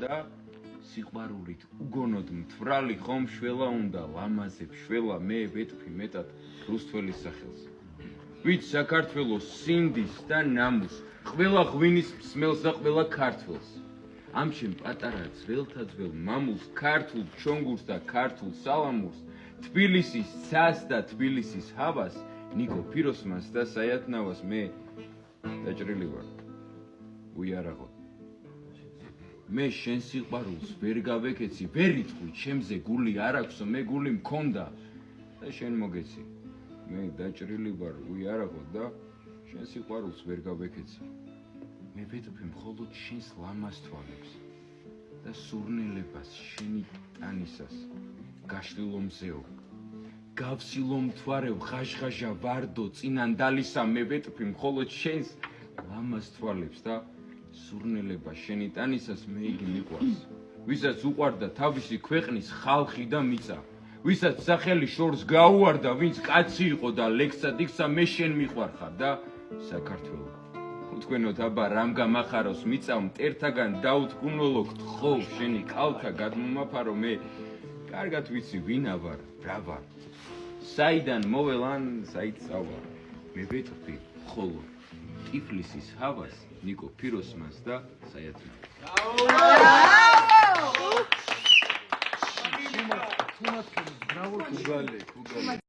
და სიყვარულით უგონოდ მთვრალი ხომ შველა უნდა ლამაზებ შველა მე ვეტყვი მეტად რუსთველის სახელს ვით საქართველოს სინდის და ნამუს ყველა ღვინის მსმელს და ყველა ქართველს ამჩემ პატარა ძველთა ძველ მამულს ქართულ ჩონგურს და ქართულ სალამურს თბილისის ცას და თბილისის ჰავას ნიკო ფიროსმანს და საიათნავას მე დაჭრილი ვარ უიარაღო მე შენ სიყვარულს ვერ გავეკეცი ვერ იტყვი ჩემზე გული არ აქვსო მე გული მქონდა და შენ მოგეცი მე დაჭრილი ვარ უიარაღო და შენ სიყვარულს ვერ გავეკეცი მე ვეტყვი მხოლოდ შენს ლამაზ თვალებს და სურნელებას შენი ტანისას გაშლილო მზეო გავსილო მთვარეო ხაშხაშა ვარდო წინანდალისა მე ვეტყვი მხოლოდ შენს ლამაზ თვალებს და სურნელება შენი ტანისას მე იგი მიყვარს ვისაც უყვარდა თავისი ქვეყნის ხალხი და მიწა ვისაც სახელი შორს გაუვარდა ვინც კაცი იყო და ლექსად იქცა მე შენ მიყვარხარ და საქართველო თქვენოთ აბა რამ გამახაროს მიწამ მტერთაგან დაუთგუნოლოთ ხო შენი კალთა გადმომაფარო მე კარგად ვიცი ვინა ვარ რა ვარ საიდან მოველან საით წავალ მე ვეტყვი ხოლო ტიფლისის ჰავას ნიკო ფიროსმანს და საიათნავას